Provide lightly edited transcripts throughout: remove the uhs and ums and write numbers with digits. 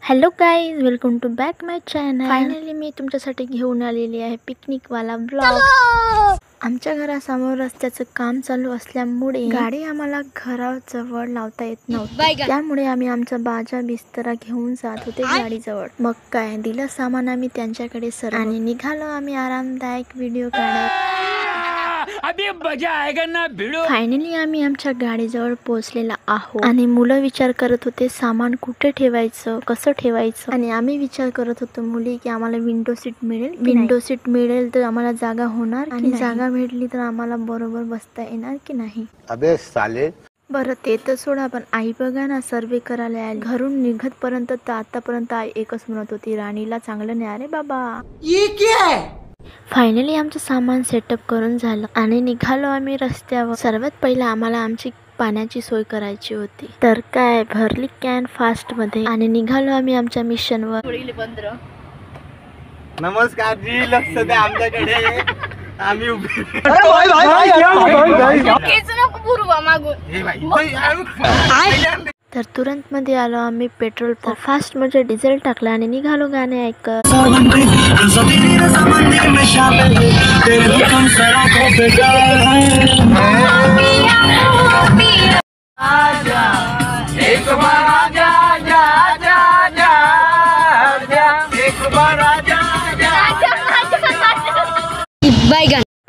Hello guys, welcome to back my channel. Finally मी तुमच्यासाठी घेऊन आलेली आहे पिकनिकवाला ब्लॉग. आमच्या घरासमोर रस्त्याचं काम चालू असल्यामुळे गाडी आम्हाला घराजवळ लावता येत नव्हती. त्यामुळे आम्ही आमचा बाजा बिस्तरा घेऊन जात होते गाडीजवळ. मग काय दिलं सामान आम्ही त्यांच्याकडे सर आणि निघालो आम्ही आरामदायक व्हिडिओ काढत. फायनली आम्ही आमच्या गाडीजवळ पोहोचलेला आहोत आणि मुलं विचार करत होते सामान कुठे ठेवायचं, कसं ठेवायचं. आणि आम्ही विचार करत होतो मुली की आम्हाला विंडो सीट मिळेल. विंडो सीट मिळेल तर आम्हाला जागा होणार आणि जागा भेटली तर आम्हाला बरोबर बसता येणार की नाही. अबे साले. बरं ते तर सोडा, पण आई बघा ना सर्वे करायला आली. घरून निघत पर्यंत तर आतापर्यंत आई एकच म्हणत होती, राणीला चांगलं नाही रे बाबा. फायनली आमचं सामान सेटअप करून झालं आणि निघालो आम्ही रस्त्यावर. सर्वात पहिला आम्हाला आमची पाण्याची सोय करायची होती, तर काय भरली कॅन फास्ट मध्ये आणि निघालो आम्ही आमच्या मिशनवर. नमस्कार जी, लक्ष द्या आमच्याकडे. आम्ही तर तुरंत मध्ये आलो आम्ही पेट्रोल पंप. फास्ट मध्ये डिझेल टाकला आणि निघालो गाणे ऐकत.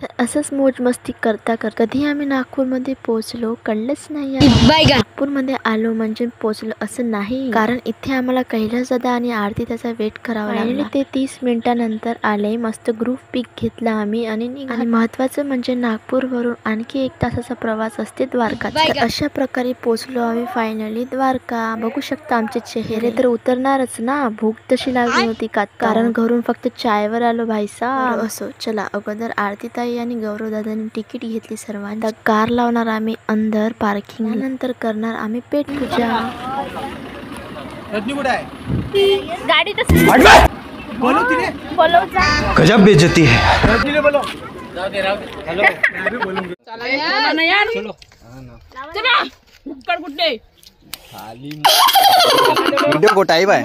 तर असंच मोज मस्ती करता करता कधी आम्ही नागपूरमध्ये पोहोचलो कळलंच नाही. नागपूरमध्ये आलो म्हणजे पोहोचलो असं नाही, कारण इथे आम्हाला कैलास दादा आणि आरती त्याचा वेट करावा लागला. ते 30 मिनिटानंतर आले. मस्त ग्रुप पिक घेतला आम्ही आणि महत्वाचं म्हणजे नागपूर वरून आणखी 1 तासाचा प्रवास असते द्वारका. अशा प्रकारे पोहोचलो आम्ही फायनली द्वारका. बघू शकता आमचे चेहरे तर उतरणारच ना. भूक तशी लागली होती कारण घरून फक्त चायवर आलो भाईसा. असो चला, अगोदर आरती ताई आणि गौरव दादांनी तिकीट घेतली सर्वांना. कार लावणार आम्ही अंदर पार्किंग. नंतर करणार आम्ही पेट पूजा. गाडी गजब बेइज्जती है. वीडियो को टाइम है.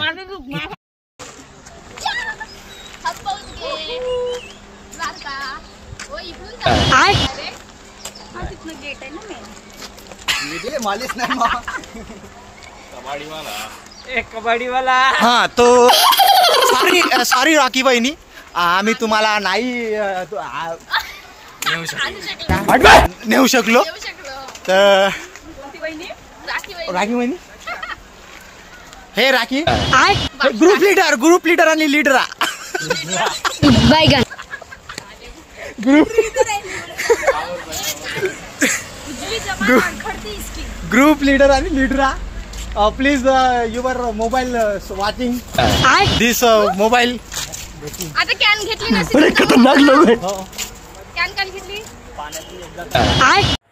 मालिश नाही कबड्डी वाला. हाँ तो सॉरी राखी बहिणी, आम्ही तुम्हाला नाही नेऊ शकलो. तर राखी बहिणी हे राखी ग्रुप लीडर आणि लीडरा ग्रुप लीडर आणि लीडरा. Please your mobile watching this mobile. आता कॅन घेतली ना. खतरनाक लोक. कॅन काल घेतली.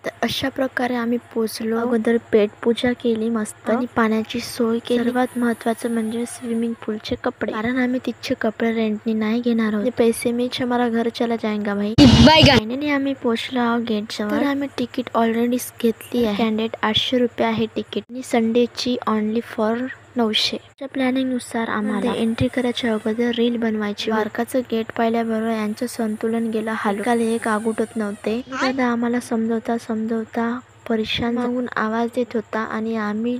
तर अशा प्रकारे आम्ही पोचलो. अगोदर पेट पूजा केली मस्त आणि पाण्याची सोय केली. सर्वात महत्वाचं म्हणजे स्विमिंग पूलचे कपडे, कारण आम्ही तिथचे कपडे रेंटनी नाही घेणार आहोत. पैसे में हमारा घर चला जाएगा भाई. फायनली आम्ही पोहोचलो आहोत गेट जवळ. तर आम्ही तिकीट ऑलरेडी घेतली आहे. कॅन्डिडेट 800 रुपये आहे तिकीट आणि संडेची ऑनली फॉर 900. प्लॅनिंग नुसार आम्हाला एंट्री करायच्या अगोदर रील बनवायची. द्वारकाचं गेट पाहिल्याबरोबर यांचं संतुलन गेलं हलकाले. एक आगुटत नव्हते. दादा आम्हाला समजवता परेशान मागून आवाज देत होता आणि आम्ही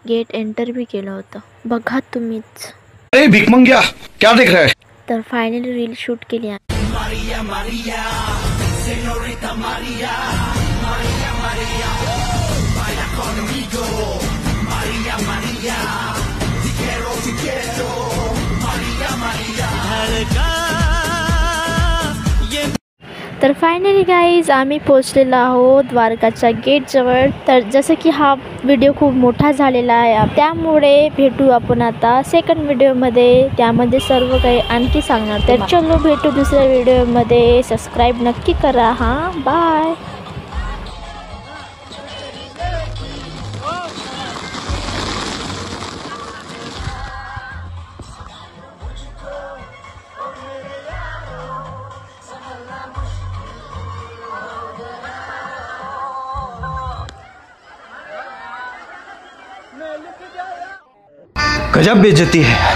गेट एंटर बी केलं होतं. बघा तुम्हीच. अरे भीक मंग्या क्या देख रहा है. तर फायनली रील शूट केली. तर फायनली गाईज आम्ही पोहोचलेलो आहोत द्वारकाच्या गेट जवळ. तर जसं की हा व्हिडिओ खूप मोठा झालेला आहे, त्यामुळे भेटू आपण आता सेकंड व्हिडिओमध्ये. त्यामध्ये सर्व काही आणखी सांगणार. तर चलो भेटू दुसऱ्या व्हिडिओमध्ये. सबस्क्राईब नक्की करा. हां बाय. गजब बेइज्जती है.